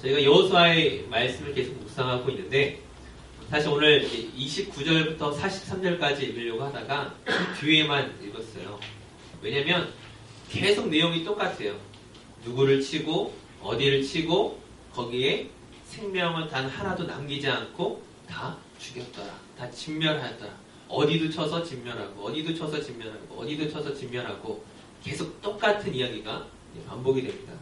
저희가 여호수아의 말씀을 계속 묵상하고 있는데 사실 오늘 29절부터 43절까지 읽으려고 하다가 그 뒤에만 읽었어요. 왜냐면 계속 내용이 똑같아요. 누구를 치고 어디를 치고 거기에 생명을 단 하나도 남기지 않고 다 죽였더라. 다 진멸하였더라. 어디도 쳐서 진멸하고 어디도 쳐서 진멸하고 어디도 쳐서 진멸하고 계속 똑같은 이야기가 반복이 됩니다.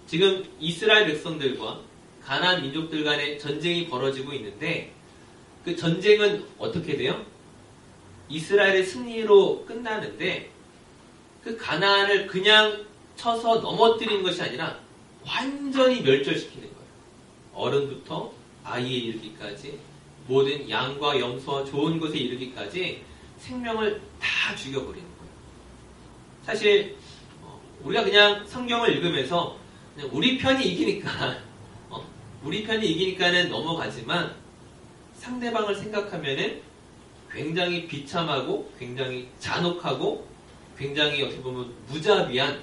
지금 이스라엘 백성들과 가나안 민족들 간의 전쟁이 벌어지고 있는데 그 전쟁은 어떻게 돼요? 이스라엘의 승리로 끝나는데 그 가나안을 그냥 쳐서 넘어뜨리는 것이 아니라 완전히 멸절시키는 거예요. 어른부터 아이에 이르기까지 모든 양과 염소와 좋은 것에 이르기까지 생명을 다 죽여버리는 거예요. 사실 우리가 그냥 성경을 읽으면서 그냥 우리 편이 이기니까는 넘어가지만 상대방을 생각하면은 굉장히 비참하고 굉장히 잔혹하고 굉장히 어떻게 보면 무자비한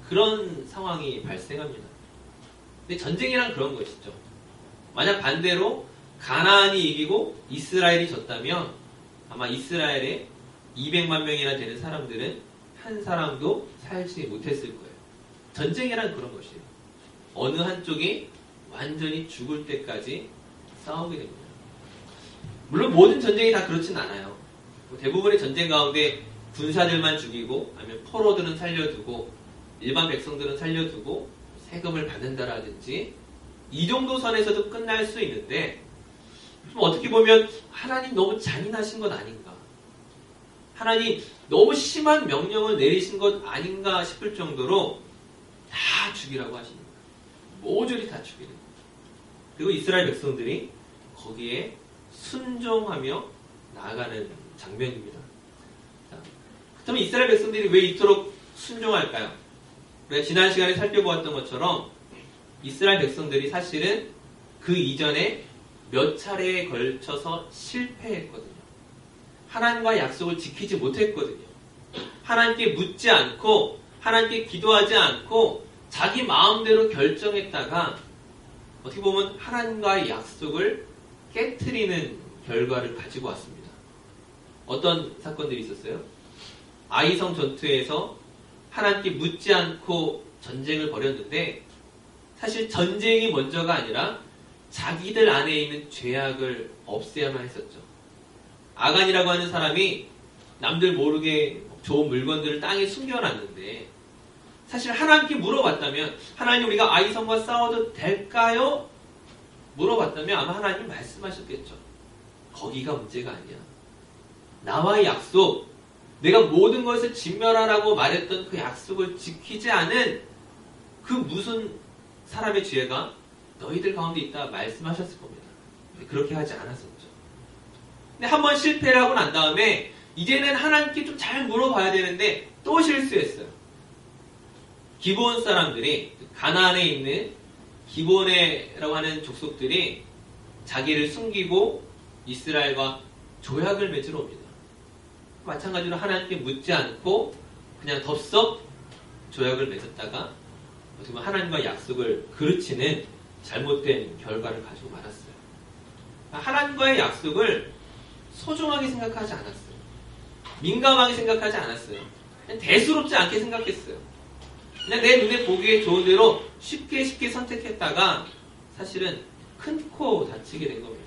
그런 상황이 발생합니다. 근데 전쟁이란 그런 것이죠. 만약 반대로 가나안이 이기고 이스라엘이 졌다면 아마 이스라엘에 200만 명이나 되는 사람들은 한 사람도 살지 못했을 거예요. 전쟁이란 그런 것이에요. 어느 한쪽이 완전히 죽을 때까지 싸우게 됩니다. 물론 모든 전쟁이 다 그렇진 않아요. 대부분의 전쟁 가운데 군사들만 죽이고 아니면 포로들은 살려두고 일반 백성들은 살려두고 세금을 받는다라든지 이 정도 선에서도 끝날 수 있는데 좀 어떻게 보면 하나님 너무 잔인하신 것 아닌가, 하나님 너무 심한 명령을 내리신 것 아닌가 싶을 정도로 다 죽이라고 하시는 거예요. 모조리 다 죽이는 거예요. 그리고 이스라엘 백성들이 거기에 순종하며 나아가는 장면입니다. 자, 그렇다면 이스라엘 백성들이 왜 이토록 순종할까요? 우리가 지난 시간에 살펴보았던 것처럼 이스라엘 백성들이 사실은 그 이전에 몇 차례에 걸쳐서 실패했거든요. 하나님과 약속을 지키지 못했거든요. 하나님께 묻지 않고 하나님께 기도하지 않고 자기 마음대로 결정했다가 어떻게 보면 하나님과의 약속을 깨트리는 결과를 가지고 왔습니다. 어떤 사건들이 있었어요? 아이성 전투에서 하나님께 묻지 않고 전쟁을 벌였는데 사실 전쟁이 먼저가 아니라 자기들 안에 있는 죄악을 없애야만 했었죠. 아간이라고 하는 사람이 남들 모르게 좋은 물건들을 땅에 숨겨놨는데 사실 하나님께 물어봤다면 하나님 우리가 아이성과 싸워도 될까요? 물어봤다면 아마 하나님 말씀하셨겠죠. 거기가 문제가 아니야. 나와의 약속, 내가 모든 것을 진멸하라고 말했던 그 약속을 지키지 않은 그 무슨 사람의 죄가 너희들 가운데 있다 말씀하셨을 겁니다. 그렇게 하지 않았었죠. 근데 한번 실패를 하고 난 다음에 이제는 하나님께 좀 잘 물어봐야 되는데 또 실수했어요. 기브온 사람들이 가나안에 있는 기브온이라고 하는 족속들이 자기를 숨기고 이스라엘과 조약을 맺으러 옵니다. 마찬가지로 하나님께 묻지 않고 그냥 덥석 조약을 맺었다가 어떻게 보면 하나님과 약속을 그르치는 잘못된 결과를 가지고 말았어요. 하나님과의 약속을 소중하게 생각하지 않았어요. 민감하게 생각하지 않았어요. 그냥 대수롭지 않게 생각했어요. 그냥 내 눈에 보기에 좋은 대로 쉽게 선택했다가 사실은 큰 코 다치게 된 겁니다.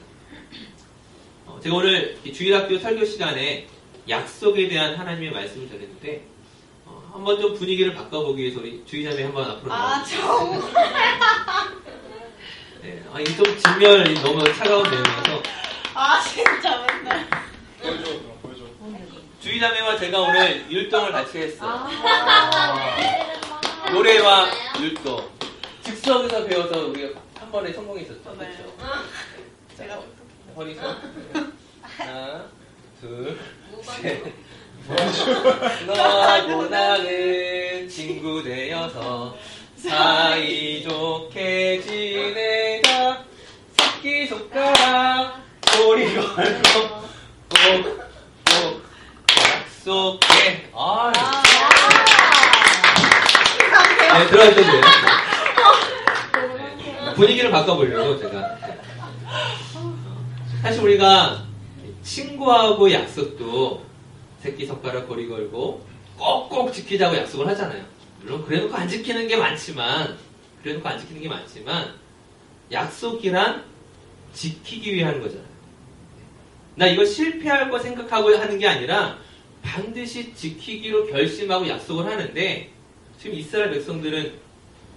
제가 오늘 주일학교 설교 시간에 약속에 대한 하나님의 말씀을 전했는데 한번 좀 분위기를 바꿔보기 위해서 우리 주의자매 한번 앞으로 나와주세요. 정말. 네, 이게 좀 진멸이 너무 차가운 내용이어서 진짜 맨날. 보여줘. 주의자매와 제가 오늘 율동을 같이 했어요. 노래와 율동. 즉석에서 배워서 우리가 한 번에 성공했었죠. 그렇죠? 제가 허리서 하나, 둘, 셋. 너하고 나는 친구 되어서 사이좋게 지내자. 새끼손가락 꼬리 걸고 꼭꼭 약속해. 네, 들어가셔도 돼요. 분위기를 바꿔보려고 제가. 사실 우리가 친구하고 약속도 새끼손가락 고리 걸고 꼭꼭 지키자고 약속을 하잖아요. 물론 그래놓고 안 지키는 게 많지만 약속이란 지키기 위한 거잖아요. 나 이거 실패할 거 생각하고 하는 게 아니라 반드시 지키기로 결심하고 약속을 하는데 지금 이스라엘 백성들은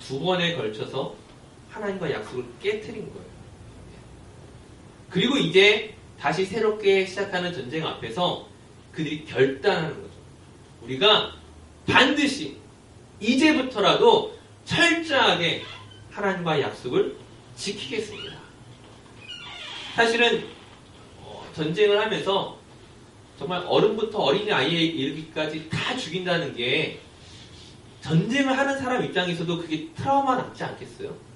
2번에 걸쳐서 하나님과 약속을 깨트린 거예요. 그리고 이제 다시 새롭게 시작하는 전쟁 앞에서 그들이 결단하는 거죠. 우리가 반드시 이제부터라도 철저하게 하나님과의 약속을 지키겠습니다. 사실은 전쟁을 하면서 정말 어른부터 어린이 아이에 이르기까지 다 죽인다는 게 전쟁을 하는 사람 입장에서도 그게 트라우마 남지 않겠어요?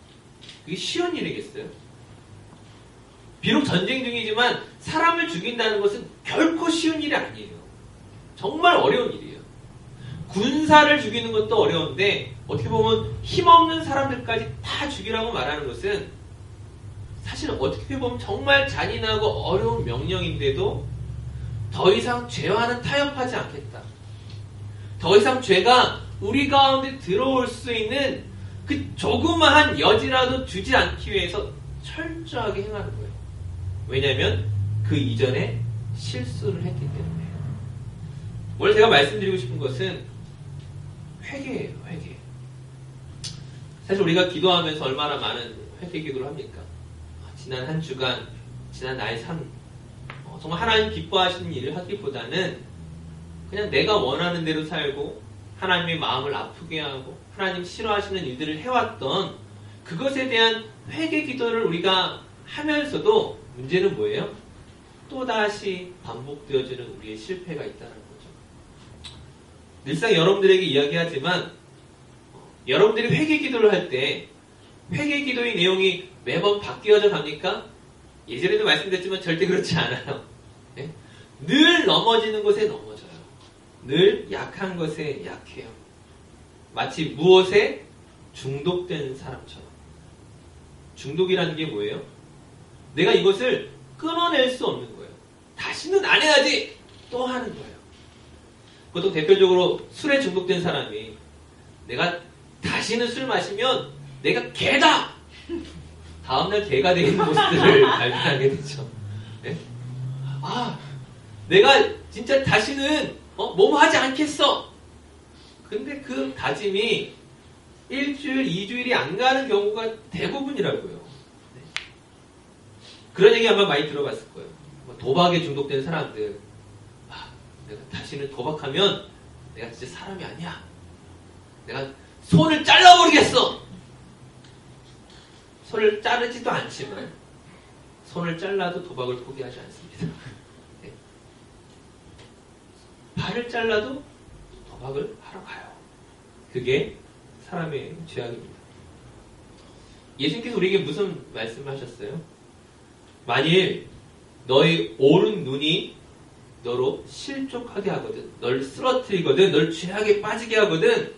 그게 쉬운 일이겠어요? 비록 전쟁 중이지만 사람을 죽인다는 것은 결코 쉬운 일이 아니에요. 정말 어려운 일이에요. 군사를 죽이는 것도 어려운데 어떻게 보면 힘없는 사람들까지 다 죽이라고 말하는 것은 사실 어떻게 보면 정말 잔인하고 어려운 명령인데도 더 이상 죄와는 타협하지 않겠다. 더 이상 죄가 우리 가운데 들어올 수 있는 그 조그마한 여지라도 주지 않기 위해서 철저하게 행하는 거예요. 왜냐하면 그 이전에 실수를 했기 때문에. 오늘 제가 말씀드리고 싶은 것은 회개예요. 회개. 사실 우리가 기도하면서 얼마나 많은 회개 기도를 합니까? 지난 한 주간, 지난 나의 삶, 정말 하나님 기뻐하시는 일을 하기보다는 그냥 내가 원하는 대로 살고 하나님의 마음을 아프게 하고 하나님 싫어하시는 일들을 해왔던 그것에 대한 회개 기도를 우리가 하면서도 문제는 뭐예요? 또다시 반복되어지는 우리의 실패가 있다는 거죠. 늘상 여러분들에게 이야기하지만 여러분들이 회개 기도를 할 때 회개 기도의 내용이 매번 바뀌어져 갑니까? 예전에도 말씀드렸지만 절대 그렇지 않아요. 네? 늘 넘어지는 곳에 넘어져요. 늘 약한 것에 약해요. 마치 무엇에 중독된 사람처럼. 중독이라는 게 뭐예요? 내가 이것을 끊어낼 수 없는 거예요. 다시는 안 해야지! 또 하는 거예요. 보통 대표적으로 술에 중독된 사람이 내가 다시는 술 마시면 내가 개다! 다음날 개가 되는 모습들을 발견하게 되죠. 네? 아, 내가 진짜 다시는 뭐뭐 하지 않겠어! 근데 그 다짐이 1주일, 2주일이 안 가는 경우가 대부분이라고요. 네. 그런 얘기 아마 많이 들어봤을 거예요. 도박에 중독된 사람들. 내가 다시는 도박하면 내가 진짜 사람이 아니야. 내가 손을 잘라버리겠어! 손을 자르지도 않지만 손을 잘라도 도박을 포기하지 않습니다. 네. 발을 잘라도 도박을 하러 가요. 그게 사람의 죄악입니다. 예수님께서 우리에게 무슨 말씀을 하셨어요? 만일 너의 오른 눈이 너로 실족하게 하거든, 널 쓰러뜨리거든, 널 죄악에 빠지게 하거든,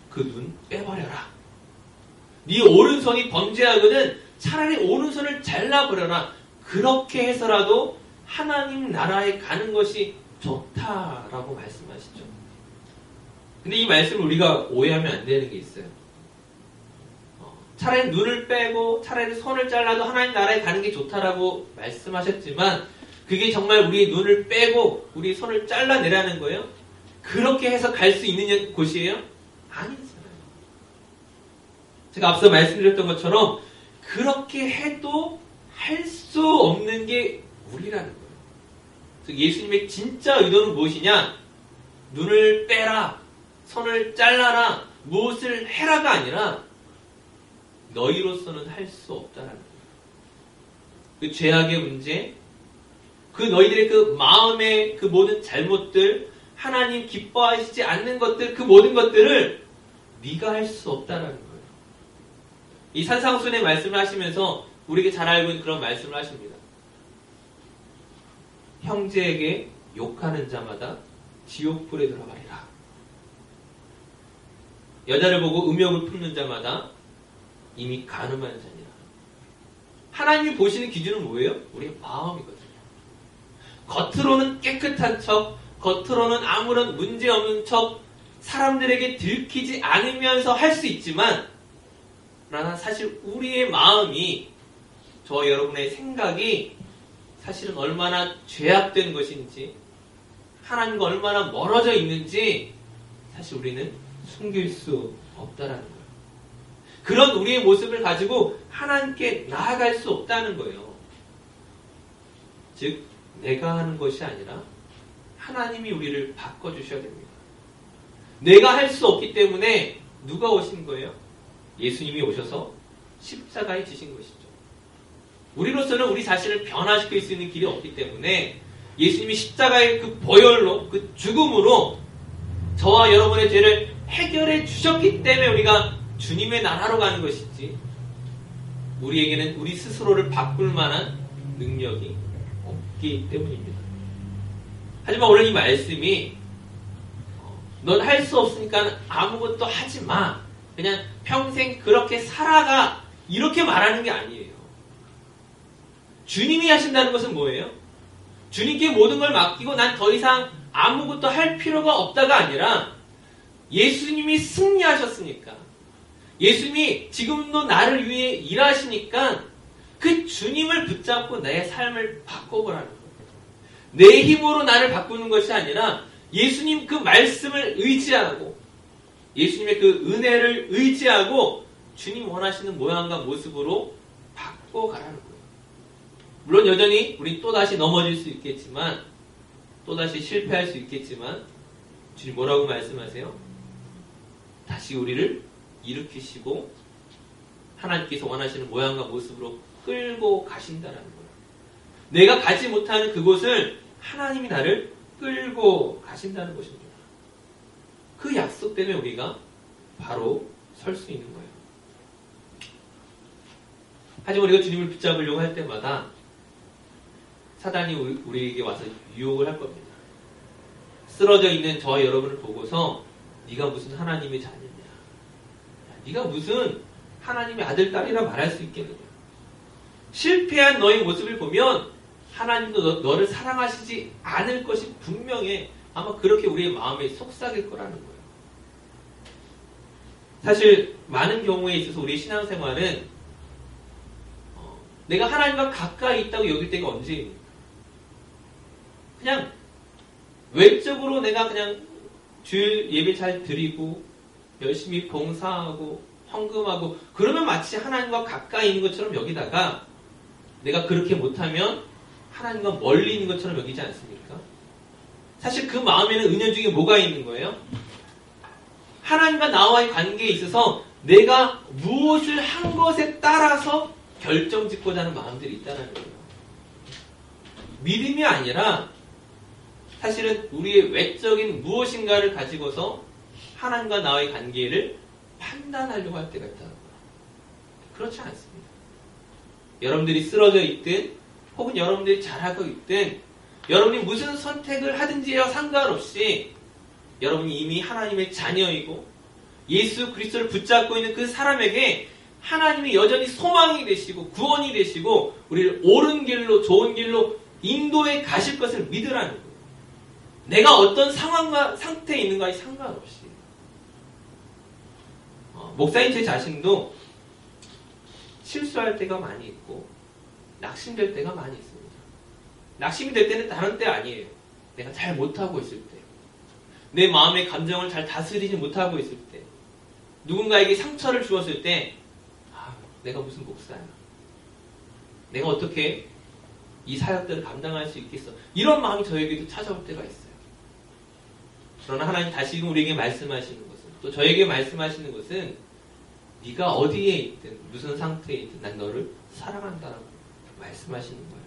그 눈 빼버려라. 네 오른손이 범죄하거든 차라리 오른손을 잘라버려라. 그렇게 해서라도 하나님 나라에 가는 것이 좋다라고 말씀하시죠. 근데 이 말씀을 우리가 오해하면 안 되는 게 있어요. 차라리 눈을 빼고 차라리 손을 잘라도 하나님 나라에 가는 게 좋다라고 말씀하셨지만 그게 정말 우리의 눈을 빼고 우리 손을 잘라내라는 거예요? 그렇게 해서 갈 수 있는 곳이에요? 아니잖아요. 제가 앞서 말씀드렸던 것처럼 그렇게 해도 할 수 없는 게 우리라는 거예요. 그래서 예수님의 진짜 의도는 무엇이냐? 눈을 빼라, 손을 잘라라, 무엇을 해라가 아니라 너희로서는 할 수 없다라는 거예요. 그 죄악의 문제, 그 너희들의 그 마음의 그 모든 잘못들, 하나님 기뻐하시지 않는 것들, 그 모든 것들을 네가 할 수 없다라는 거예요. 이 산상순의 말씀을 하시면서 우리에게 잘 알고 있는 그런 말씀을 하십니다. 형제에게 욕하는 자마다 지옥불에 들어가리라. 여자를 보고 음욕을 품는 자마다 이미 간음한 자니라. 하나님이 보시는 기준은 뭐예요? 우리의 마음이거든요. 겉으로는 깨끗한 척, 겉으로는 아무런 문제 없는 척, 사람들에게 들키지 않으면서 할 수 있지만, 그러나 사실 우리의 마음이, 저와 여러분의 생각이 사실은 얼마나 죄악된 것인지, 하나님과 얼마나 멀어져 있는지 사실 우리는 숨길 수 없다라는 거예요. 그런 우리의 모습을 가지고 하나님께 나아갈 수 없다는 거예요. 즉, 내가 하는 것이 아니라 하나님이 우리를 바꿔주셔야 됩니다. 내가 할 수 없기 때문에 누가 오신 거예요? 예수님이 오셔서 십자가에 지신 것이죠. 우리로서는 우리 자신을 변화시킬 수 있는 길이 없기 때문에 예수님이 십자가의 그 보혈로, 그 죽음으로 저와 여러분의 죄를 해결해 주셨기 때문에 우리가 주님의 나라로 가는 것이지, 우리에게는 우리 스스로를 바꿀 만한 능력이 없기 때문입니다. 하지만 오늘 이 말씀이 넌 할 수 없으니까 아무것도 하지 마, 그냥 평생 그렇게 살아가, 이렇게 말하는 게 아니에요. 주님이 하신다는 것은 뭐예요? 주님께 모든 걸 맡기고 난 더 이상 아무것도 할 필요가 없다가 아니라, 예수님이 승리하셨으니까, 예수님이 지금도 나를 위해 일하시니까 그 주님을 붙잡고 내 삶을 바꿔보라는 거예요. 내 힘으로 나를 바꾸는 것이 아니라 예수님 그 말씀을 의지하고, 예수님의 그 은혜를 의지하고 주님 원하시는 모양과 모습으로 바꿔가라는 거예요. 물론 여전히 우리 또다시 넘어질 수 있겠지만, 또다시 실패할 수 있겠지만, 주님 뭐라고 말씀하세요? 다시 우리를 일으키시고 하나님께서 원하시는 모양과 모습으로 끌고 가신다는 거예요. 내가 가지 못하는 그곳을 하나님이 나를 끌고 가신다는 것입니다. 그 약속 때문에 우리가 바로 설 수 있는 거예요. 하지만 우리가 주님을 붙잡으려고 할 때마다 사단이 우리에게 와서 유혹을 할 겁니다. 쓰러져 있는 저와 여러분을 보고서 네가 무슨 하나님의 자녀냐, 네가 무슨 하나님의 아들, 딸이라 말할 수 있겠느냐, 실패한 너의 모습을 보면 하나님도 너를 사랑하시지 않을 것이 분명해. 아마 그렇게 우리의 마음에 속삭일 거라는 거예요. 사실 많은 경우에 있어서 우리 신앙생활은 내가 하나님과 가까이 있다고 여길 때가 언제입니까? 그냥 외적으로 내가 그냥 주일 예배 잘 드리고 열심히 봉사하고 헌금하고 그러면 마치 하나님과 가까이 있는 것처럼 여기다가, 내가 그렇게 못하면 하나님과 멀리 있는 것처럼 여기지 않습니까? 사실 그 마음에는 은연중에 뭐가 있는 거예요? 하나님과 나와의 관계에 있어서 내가 무엇을 한 것에 따라서 결정짓고자 하는 마음들이 있다는 거예요. 믿음이 아니라 사실은 우리의 외적인 무엇인가를 가지고서 하나님과 나와의 관계를 판단하려고 할 때가 있다는 거예요. 그렇지 않습니다. 여러분들이 쓰러져 있든 혹은 여러분들이 잘하고 있든 여러분이 무슨 선택을 하든지와 상관없이 여러분이 이미 하나님의 자녀이고 예수 그리스도를 붙잡고 있는 그 사람에게 하나님이 여전히 소망이 되시고 구원이 되시고 우리를 옳은 길로, 좋은 길로 인도해 가실 것을 믿으라는 거예요. 내가 어떤 상황과 상태에 있는가에 상관없이. 목사인 제 자신도 실수할 때가 많이 있고 낙심될 때가 많이 있습니다. 낙심이 될 때는 다른 때 아니에요. 내가 잘 못하고 있을 때, 내 마음의 감정을 잘 다스리지 못하고 있을 때, 누군가에게 상처를 주었을 때, 내가 무슨 목사야, 내가 어떻게 이 사역들을 감당할 수 있겠어, 이런 마음이 저에게도 찾아올 때가 있어요. 그러나 하나님 다시금 우리에게 말씀하시는 것은, 또 저에게 말씀하시는 것은, 네가 어디에 있든 무슨 상태에 있든 난 너를 사랑한다라고 말씀하시는 거예요.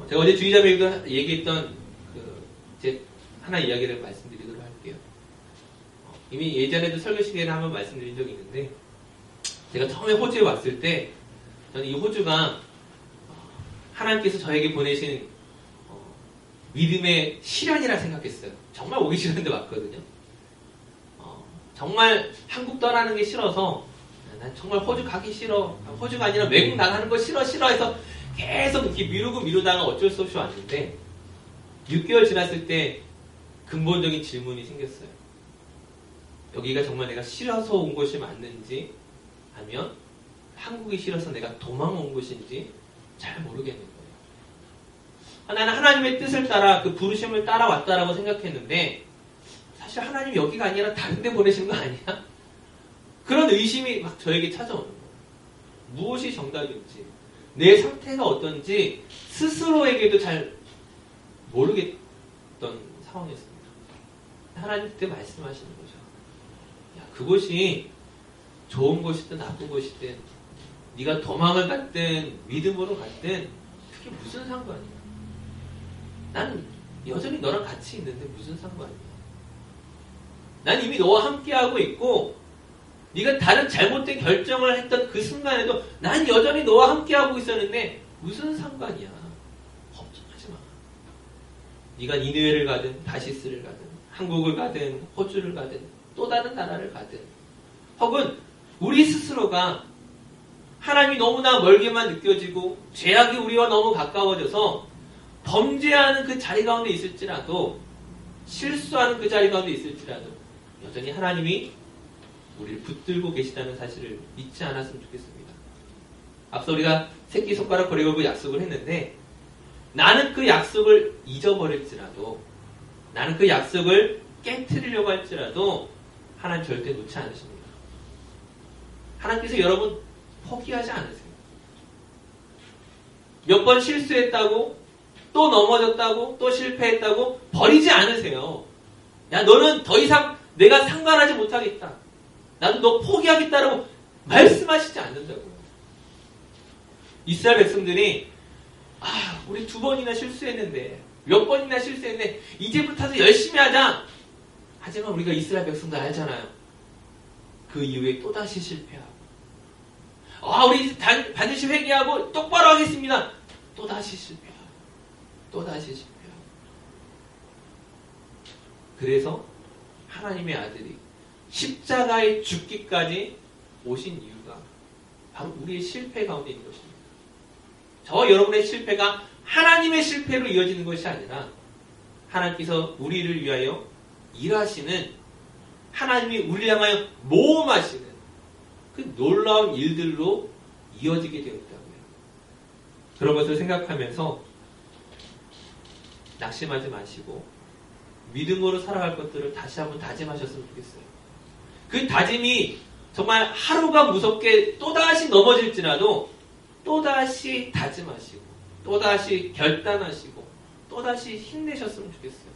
제가 어제 주의자매도 얘기했던 제 하나 이야기를 말씀드리도록 할게요. 이미 예전에도 설교 시간에 한번 말씀드린 적이 있는데, 제가 처음에 호주에 왔을 때 저는 이 호주가 하나님께서 저에게 보내신 믿음의 시련이라 생각했어요. 정말 오기 싫은데 왔거든요. 정말 한국 떠나는 게 싫어서 난 정말 호주 가기 싫어. 호주가 아니라 외국 나가는 거 싫어 해서 계속 이렇게 미루다가 어쩔 수 없이 왔는데 6개월 지났을 때 근본적인 질문이 생겼어요. 여기가 정말 내가 싫어서 온 곳이 맞는지 아니면 한국이 싫어서 내가 도망온 곳인지 잘 모르겠는 거예요. 나는 하나님의 뜻을 따라 그 부르심을 따라왔다라고 생각했는데 사실 하나님이 여기가 아니라 다른 데 보내신 거 아니야? 그런 의심이 막 저에게 찾아오는 거예요. 무엇이 정답인지 내 상태가 어떤지 스스로에게도 잘 모르겠던 상황이었습니다. 하나님 그때 말씀하시는 거죠. 야, 그곳이 좋은 곳이든 나쁜 곳이든 네가 도망을 갔든 믿음으로 갔든 그게 무슨 상관이야. 나는 여전히 너랑 같이 있는데 무슨 상관이야. 난 이미 너와 함께하고 있고 네가 다른 잘못된 결정을 했던 그 순간에도 난 여전히 너와 함께하고 있었는데 무슨 상관이야. 걱정하지 마. 네가 니느웨를 가든 다시스를 가든 한국을 가든 호주를 가든 또 다른 나라를 가든 혹은 우리 스스로가 하나님이 너무나 멀게만 느껴지고 죄악이 우리와 너무 가까워져서 범죄하는 그 자리 가운데 있을지라도 실수하는 그 자리 가운데 있을지라도 여전히 하나님이 우리를 붙들고 계시다는 사실을 잊지 않았으면 좋겠습니다. 앞서 우리가 새끼손가락 거리 걸고 약속을 했는데 나는 그 약속을 잊어버릴지라도 나는 그 약속을 깨트리려고 할지라도 하나님 절대 놓지 않으십니다. 하나님께서 여러분 포기하지 않으세요. 몇 번 실수했다고 또 넘어졌다고 또 실패했다고 버리지 않으세요. 야 너는 더 이상 내가 상관하지 못하겠다. 나도 너 포기하겠다라고 말씀하시지 않는다고요. 이스라엘 백성들이 우리 2번이나 실수했는데 몇 번이나 실수했는데 이제부터도 열심히 하자. 하지만 우리가 이스라엘 백성들 알잖아요. 그 이후에 또다시 실패하고 우리 반드시 회개하고 똑바로 하겠습니다. 또다시 실패하고 또다시 실패하고 그래서 하나님의 아들이 십자가에 죽기까지 오신 이유가 바로 우리의 실패 가운데 있는 것입니다. 저와 여러분의 실패가 하나님의 실패로 이어지는 것이 아니라 하나님께서 우리를 위하여 일하시는 하나님이 우리를 향하여 모험하시는 그 놀라운 일들로 이어지게 되어 있다고요. 그런 것을 생각하면서 낙심하지 마시고 믿음으로 살아갈 것들을 다시 한번 다짐하셨으면 좋겠어요. 그 다짐이 정말 하루가 무섭게 또다시 넘어질지라도 또다시 다짐하시고 또다시 결단하시고 또다시 힘내셨으면 좋겠어요.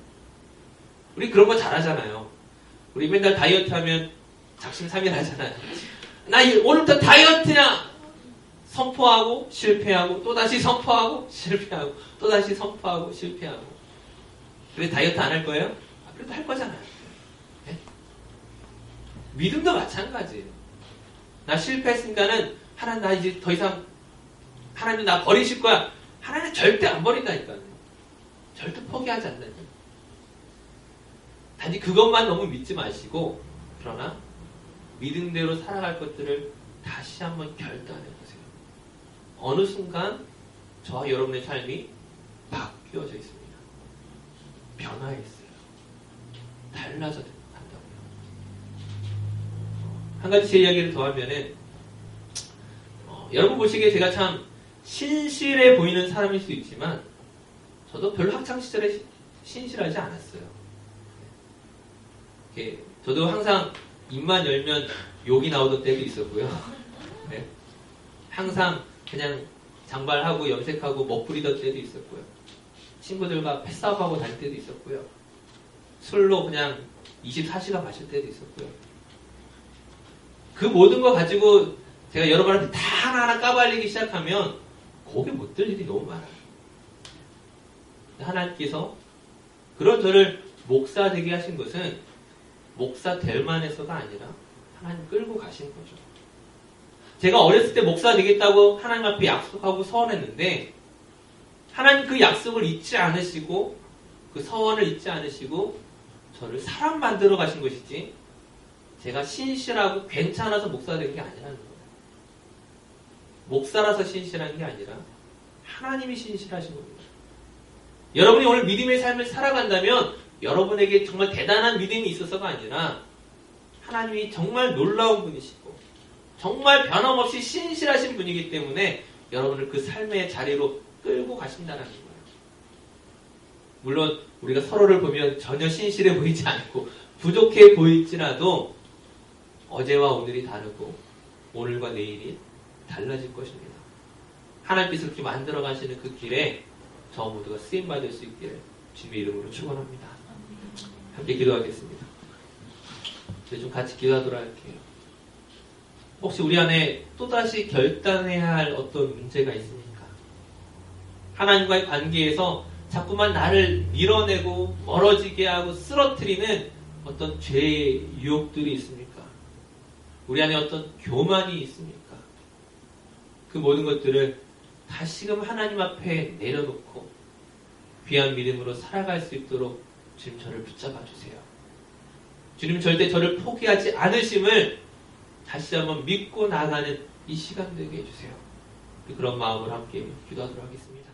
우리 그런 거 잘하잖아요. 우리 맨날 다이어트 하면 작심삼일 하잖아요. 나 오늘부터 다이어트야! 선포하고 실패하고 또다시 선포하고 실패하고 또다시 선포하고 실패하고 그래 다이어트 안 할 거예요? 그래도 할 거잖아요. 네? 믿음도 마찬가지예요. 나 실패했으니까는 하나님 나 이제 더 이상 하나님 나 버리실 거야. 하나님 절대 안 버린다니까요. 절대 포기하지 않는다니까요. 단지 그것만 너무 믿지 마시고 그러나 믿음대로 살아갈 것들을 다시 한번 결단해보세요. 어느 순간 저와 여러분의 삶이 바뀌어져 있습니다. 변화했어요. 달라져 간다고요. 한 가지 제 이야기를 더 하면은 여러분 보시기에 제가 참 신실해 보이는 사람일 수 있지만 저도 별로 학창시절에 신실하지 않았어요. 저도 항상 입만 열면 욕이 나오던 때도 있었고요. 네. 항상 그냥 장발하고 염색하고 멋부리던 때도 있었고요. 친구들과 패싸움하고 다닐 때도 있었고요. 술로 그냥 24시간 마실 때도 있었고요. 그 모든 거 가지고 제가 여러분한테 다 하나하나 까발리기 시작하면 고개 못 들 일이 너무 많아요. 하나님께서 그런 저를 목사 되게 하신 것은 목사 될 만해서가 아니라 하나님 끌고 가신 거죠. 제가 어렸을 때 목사 되겠다고 하나님 앞에 약속하고 서원했는데 하나님 그 약속을 잊지 않으시고 그 서원을 잊지 않으시고 저를 사람 만들어 가신 것이지 제가 신실하고 괜찮아서 목사 된 게 아니라는 거예요. 목사라서 신실한 게 아니라 하나님이 신실하신 겁니다. 여러분이 오늘 믿음의 삶을 살아간다면 여러분에게 정말 대단한 믿음이 있어서가 아니라 하나님이 정말 놀라운 분이시고 정말 변함없이 신실하신 분이기 때문에 여러분을 그 삶의 자리로 끌고 가신다는 거예요. 물론 우리가 서로를 보면 전혀 신실해 보이지 않고 부족해 보일지라도 어제와 오늘이 다르고 오늘과 내일이 달라질 것입니다. 하나님께서 그렇게 만들어 가시는 그 길에 저 모두가 쓰임받을 수 있기를 주님의 이름으로 축원합니다. 함께 기도하겠습니다. 이제 좀 같이 기도하도록 할게요. 혹시 우리 안에 또다시 결단해야 할 어떤 문제가 있습니까? 하나님과의 관계에서 자꾸만 나를 밀어내고 멀어지게 하고 쓰러뜨리는 어떤 죄의 유혹들이 있습니까? 우리 안에 어떤 교만이 있습니까? 그 모든 것들을 다시금 하나님 앞에 내려놓고 귀한 믿음으로 살아갈 수 있도록 주님 저를 붙잡아 주세요. 주님 절대 저를 포기하지 않으심을 다시 한번 믿고 나가는 이 시간 되게 해주세요. 그런 마음으로 함께 기도하도록 하겠습니다.